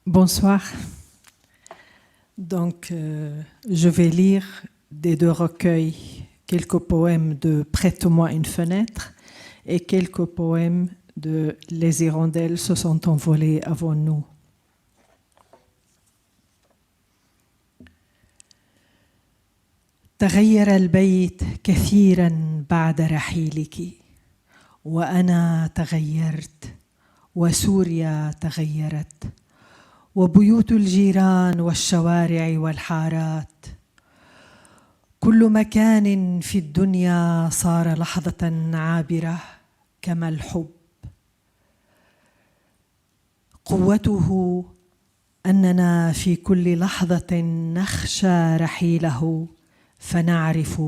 Bonsoir. Donc, je vais lire des deux recueils, quelques poèmes de Prête-moi une fenêtre et quelques poèmes de Les hirondelles se sont envolées avant nous. تغير البيت كثيرا بعد رحيلك وأنا تغيرت وسوريا تغيرت وبيوت الجيران والشوارع والحارات كل مكان في الدنيا صار لحظة عابرة كما الحب قوته أننا في كل لحظة نخشى رحيله فنعرف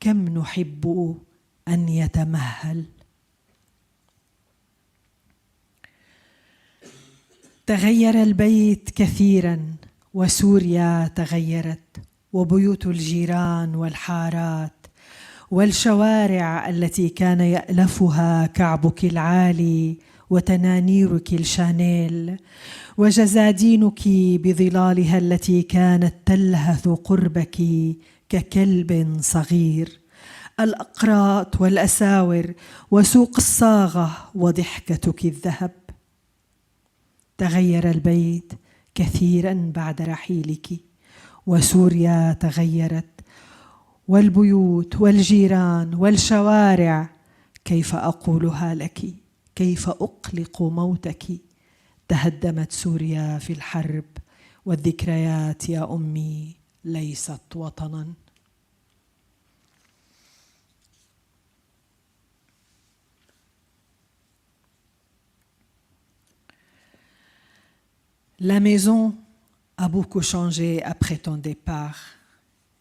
كم نحب أن يتمهل تغير البيت كثيرا وسوريا تغيرت وبيوت الجيران والحارات والشوارع التي كان يألفها كعبك العالي وتنانيرك الشانيل وجزادينك بظلالها التي كانت تلهث قربك ككلب صغير الأقراط والأساور وسوق الصاغة وضحكتك الذهب تغير البيت كثيرا بعد رحيلك وسوريا تغيرت والبيوت والجيران والشوارع كيف أقولها لك كيف أقلق موتك تهدمت سوريا في الحرب والذكريات يا أمي ليست وطنا La maison a beaucoup changé après ton départ.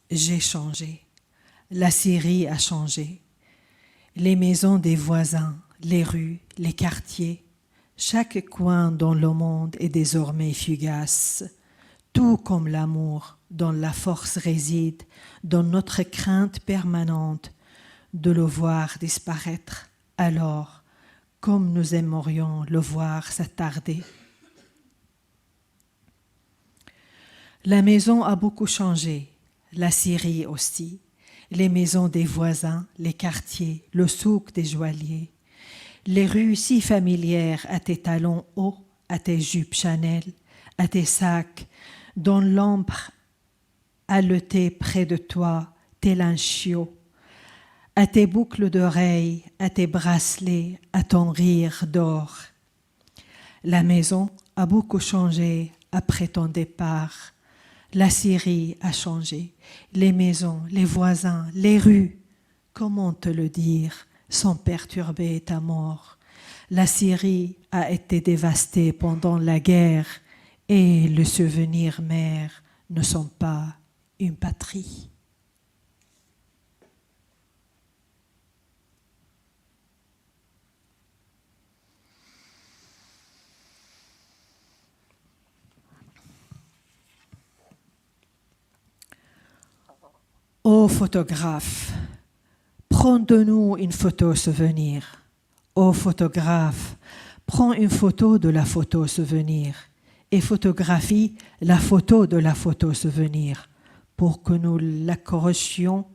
J'ai changé. La Syrie a changé. Les maisons des voisins, les rues, les quartiers, chaque coin dans le monde est désormais fugace. Tout comme l'amour dont la force réside dans notre crainte permanente de le voir disparaître. Alors, comme nous aimerions le voir s'attarder. La maison a beaucoup changé, la Syrie aussi, les maisons des voisins, les quartiers, le souk des joailliers, les rues si familières à tes talons hauts, à tes jupes Chanel, à tes sacs, dont l'ombre haletait près de toi, tel un chiot, à tes boucles d'oreilles, à tes bracelets, à ton rire d'or. La maison a beaucoup changé après ton départ. La Syrie a changé. Les maisons, les voisins, les rues, comment te le dire, sont perturbées ta mort. La Syrie a été dévastée pendant la guerre et le souvenir mère ne sont pas une patrie. Ô photographe, prends de nous une photo souvenir. Ô photographe, prends une photo de la photo souvenir et photographie la photo de la photo souvenir pour que nous l'accrochions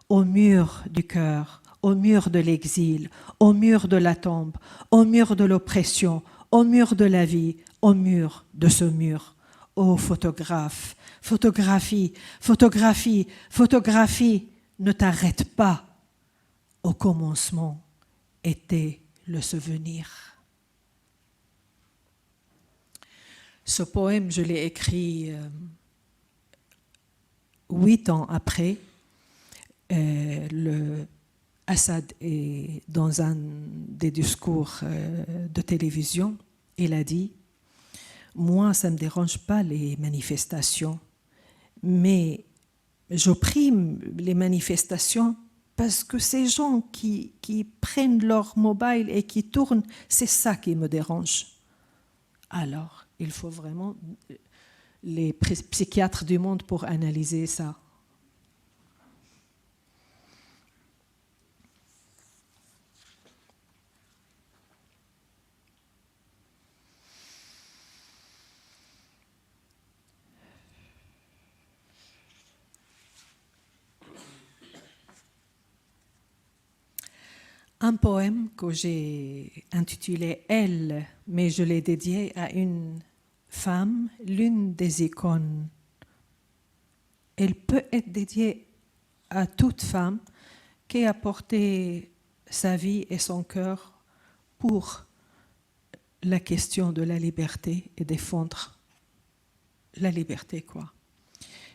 au mur du cœur, au mur de l'exil, au mur de la tombe, au mur de l'oppression, au mur de la vie, au mur de ce mur. Ô photographe, photographie, photographie, photographie, ne t'arrête pas. Au commencement était le souvenir. Ce poème, je l'ai écrit 8 ans après. Le Assad est dans un des discours de télévision. Il a dit « Moi, ça ne me dérange pas les manifestations, mais j'opprime les manifestations parce que ces gens qui prennent leur mobile et qui tournent, c'est ça qui me dérange. » Alors, il faut vraiment les psychiatres du monde pour analyser ça. un poème que j'ai intitulé « Elle », mais je l'ai dédié à une femme, l'une des icônes. Elle peut être dédiée à toute femme qui a porté sa vie et son cœur pour la question de la liberté et défendre la liberté, quoi.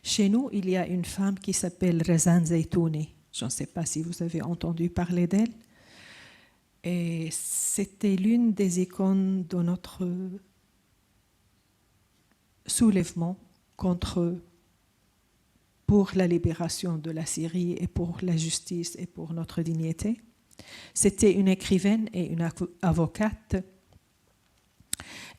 Chez nous, il y a une femme qui s'appelle Rezan Zeitouni. Je ne sais pas si vous avez entendu parler d'elle. Et c'était l'une des icônes de notre soulèvement pour la libération de la Syrie et pour la justice et pour notre dignité. C'était une écrivaine et une avocate.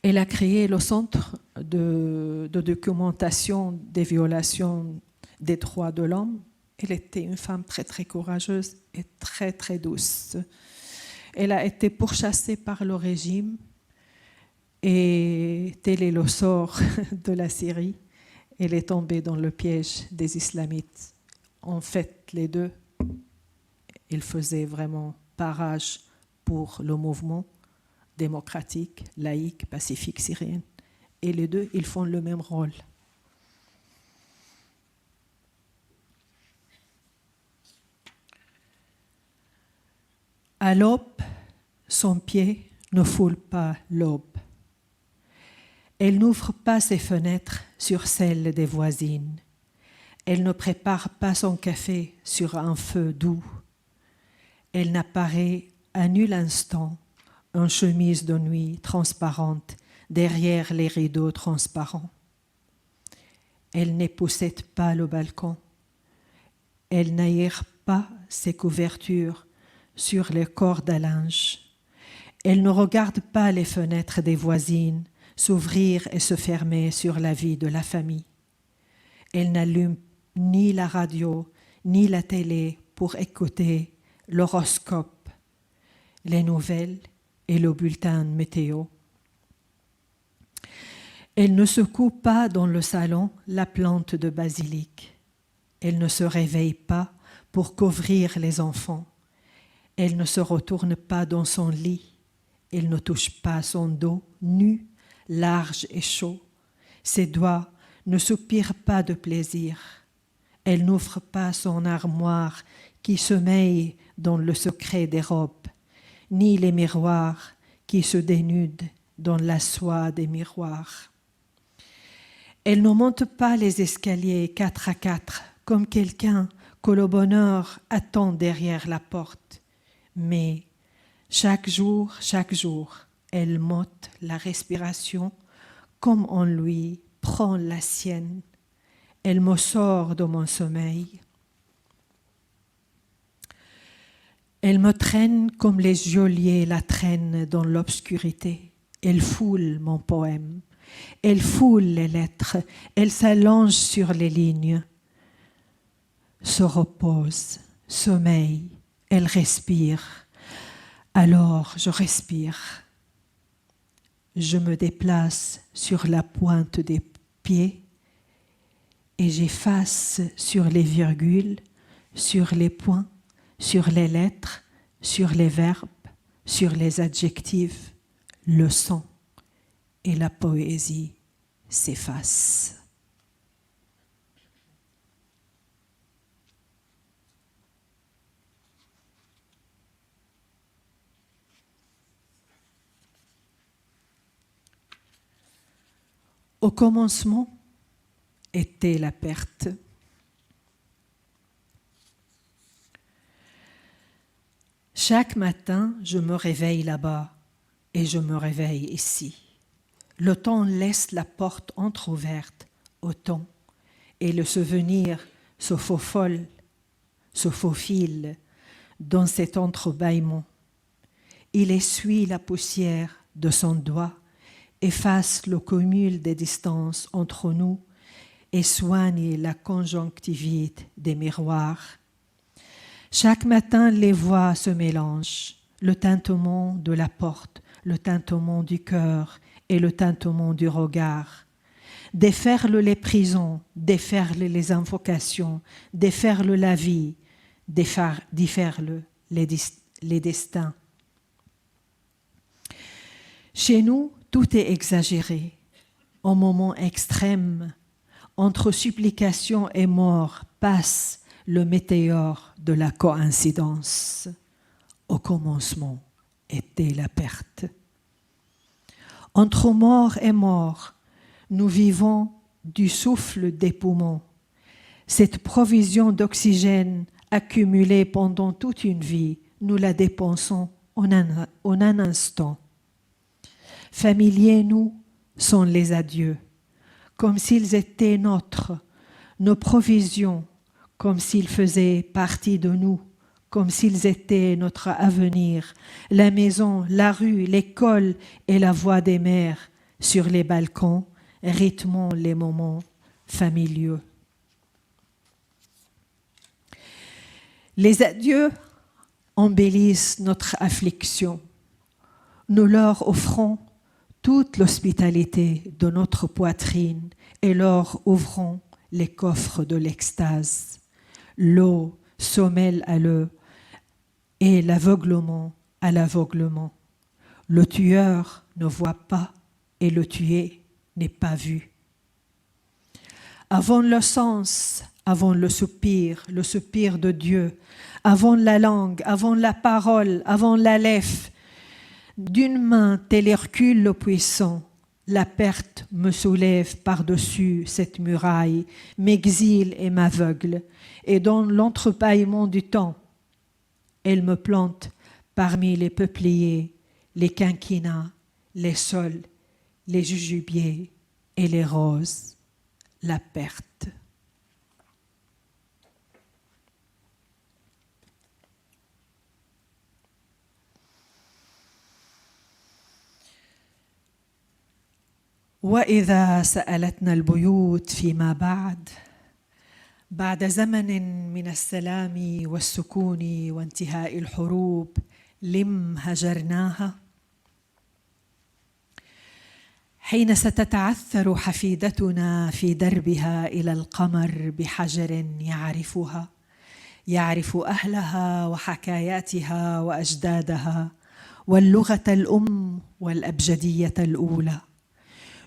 Elle a créé le Centre de documentation des violations des droits de l'homme. Elle était une femme très, très courageuse et très, très douce. Elle a été pourchassée par le régime et tel est le sort de la Syrie. Elle est tombée dans le piège des islamites. En fait, les deux, ils faisaient vraiment barrage pour le mouvement démocratique, laïque, pacifique syrien. Et les deux, ils font le même rôle. À l'aube, son pied ne foule pas l'aube. Elle n'ouvre pas ses fenêtres sur celles des voisines. Elle ne prépare pas son café sur un feu doux. Elle n'apparaît à nul instant en chemise de nuit transparente derrière les rideaux transparents. Elle n'époussette pas le balcon. Elle n'aère pas ses couvertures sur les cordes à linge. Elle ne regarde pas les fenêtres des voisines s'ouvrir et se fermer sur la vie de la famille. Elle n'allume ni la radio ni la télé pour écouter l'horoscope, les nouvelles et le bulletin météo. Elle ne secoue pas dans le salon la plante de basilic. Elle ne se réveille pas pour couvrir les enfants. Elle ne se retourne pas dans son lit. Elle ne touche pas son dos nu, large et chaud. Ses doigts ne soupirent pas de plaisir. Elle n'ouvre pas son armoire qui sommeille dans le secret des robes, ni les miroirs qui se dénudent dans la soie des miroirs. Elle ne monte pas les escaliers 4 à 4 comme quelqu'un que le bonheur attend derrière la porte, mais chaque jour, elle m'ôte la respiration comme on lui prend la sienne. Elle me sort de mon sommeil. Elle me traîne comme les geôliers la traînent dans l'obscurité. Elle foule mon poème. Elle foule les lettres. Elle s'allonge sur les lignes. Se repose, sommeille. Elle respire. Alors je respire. Je me déplace sur la pointe des pieds et j'efface sur les virgules, sur les points, sur les lettres, sur les verbes, sur les adjectifs, le son et la poésie s'effacent. Au commencement était la perte. Chaque matin, je me réveille là-bas et je me réveille ici. Le temps laisse la porte entr'ouverte au temps et le souvenir se faufile dans cet entrebâillement. Il essuie la poussière de son doigt, efface le cumul des distances entre nous et soigne la conjonctivite des miroirs. Chaque matin, les voix se mélangent, le tintement de la porte, le tintement du cœur et le tintement du regard. Déferlent les prisons, déferlent les invocations, déferlent la vie, déferlent les destins. Chez nous, tout est exagéré. Au moment extrême, entre supplication et mort, passe le météore de la coïncidence. Au commencement était la perte. Entre mort et mort, nous vivons du souffle des poumons. Cette provision d'oxygène accumulée pendant toute une vie, nous la dépensons en un instant. Familiers, nous, sont les adieux, comme s'ils étaient nôtres, nos provisions, comme s'ils faisaient partie de nous, comme s'ils étaient notre avenir, la maison, la rue, l'école et la voix des mères sur les balcons, rythmant les moments familiaux. Les adieux embellissent notre affliction. Nous leur offrons toute l'hospitalité de notre poitrine et leur ouvrons les coffres de l'extase. L'eau se mêle à l'eau et l'aveuglement à l'aveuglement. Le tueur ne voit pas et le tué n'est pas vu. Avant le sens, avant le soupir de Dieu, avant la langue, avant la parole, avant la lèvre, d'une main tel Hercule le puissant, la perte me soulève par-dessus cette muraille, m'exile et m'aveugle, et dans l'entrebâillement du temps, elle me plante parmi les peupliers, les quinquinas, les saules, les jujubiers et les roses, la perte. وإذا سألتنا البيوت فيما بعد زمن من السلام والسكون وانتهاء الحروب لم هجرناها؟ حين ستتعثر حفيدتنا في دربها إلى القمر بحجر يعرف أهلها وحكاياتها وأجدادها واللغة الأم والأبجدية الأولى،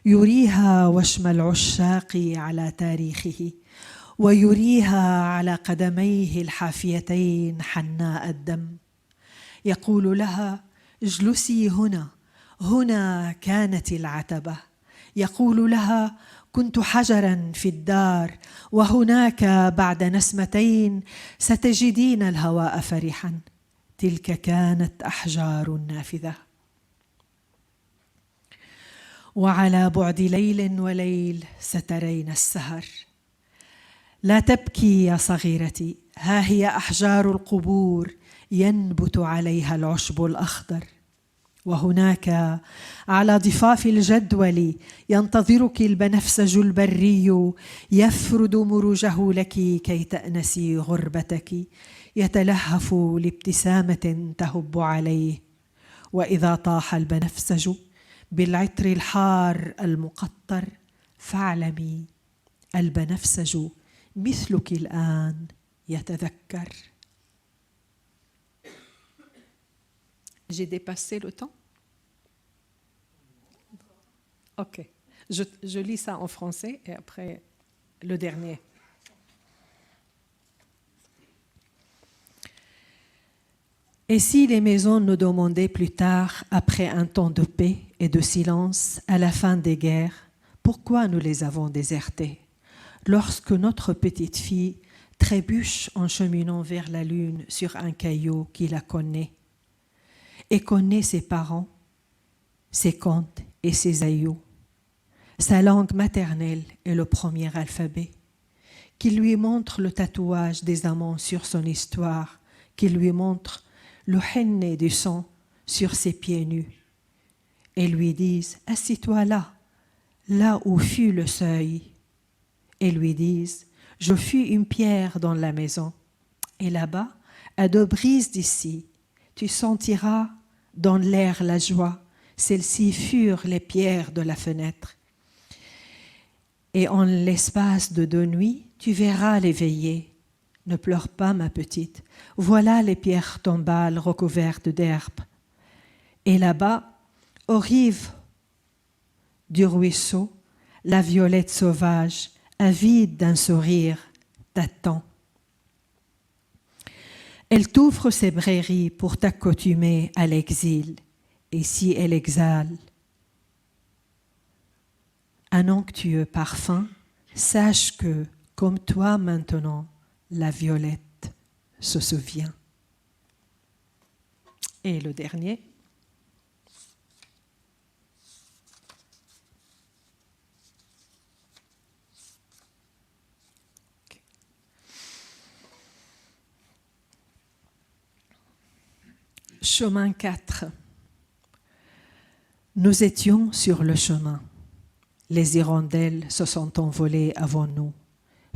يريها وشم العشاق على تاريخه ويريها على قدميه الحافيتين حناء الدم، يقول لها اجلسي هنا كانت العتبة، يقول لها كنت حجراً في الدار وهناك بعد نسمتين ستجدين الهواء فرحاً، تلك كانت أحجار نافذة. وعلى بعد ليل وليل سترين السهر. لا تبكي يا صغيرتي، ها هي أحجار القبور ينبت عليها العشب الأخضر، وهناك على ضفاف الجدول ينتظرك البنفسج البري يفرد مروجه لك كي تأنسي غربتك، يتلهف لابتسامة تهب عليه، وإذا طاح البنفسج بالعطر الحار المقطر فاعلمي البنفسج مثلك الآن يتذكر. J'ai dépassé le temps? Ok. Je lis ça en français et après le dernier. Et si les maisons nous demandaient plus tard, après un temps de paix et de silence, à la fin des guerres, pourquoi nous les avons désertées? Lorsque notre petite fille trébuche en cheminant vers la lune sur un caillou qui la connaît, et connaît ses parents, ses contes et ses aïeux, sa langue maternelle est le premier alphabet, qui lui montre le tatouage des amants sur son histoire, qui lui montre le henné du sang sur ses pieds nus, et lui disent « Assis-toi là où fut le seuil », et lui disent « Je fus une pierre dans la maison, et là-bas, à 2 brises d'ici, tu sentiras dans l'air la joie, celles-ci furent les pierres de la fenêtre. Et en l'espace de 2 nuits, tu verras les veillées, Ne pleure pas, ma petite. Voilà les pierres tombales recouvertes d'herbe. Et là-bas, aux rives du ruisseau, la violette sauvage, avide d'un sourire, t'attend. Elle t'ouvre ses brairies pour t'accoutumer à l'exil. Et si elle exhale un onctueux parfum, sache que, comme toi maintenant, la violette se souvient. Et le dernier. Chemin 4. Nous étions sur le chemin. Les hirondelles se sont envolées avant nous,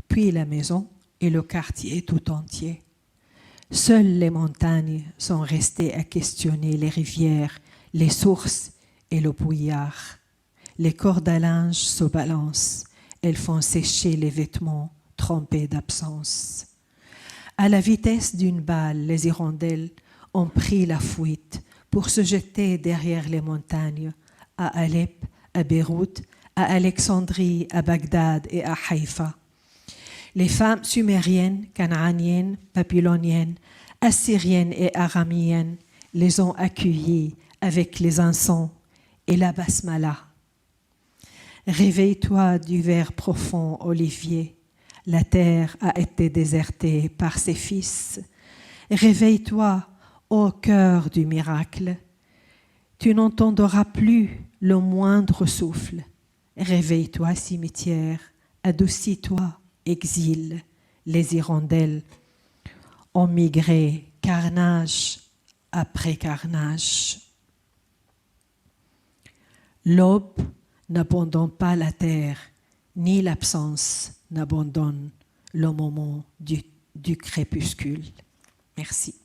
puis la maison et le quartier tout entier. Seules les montagnes sont restées à questionner les rivières, les sources et le brouillard. Les cordes à linge se balancent, elles font sécher les vêtements trempés d'absence. À la vitesse d'une balle, les hirondelles ont pris la fuite pour se jeter derrière les montagnes, à Alep, à Beyrouth, à Alexandrie, à Bagdad et à Haïfa. Les femmes sumériennes, canaaniennes, babyloniennes, assyriennes et aramiennes les ont accueillies avec les encens et la basmala. Réveille-toi du vert profond, Olivier. La terre a été désertée par ses fils. Réveille-toi, ô cœur du miracle. Tu n'entendras plus le moindre souffle. Réveille-toi, cimetière. Adoucis-toi, exil. Les hirondelles ont migré, carnage après carnage. L'aube n'abandonne pas la terre, ni l'absence n'abandonne le moment du crépuscule. Merci.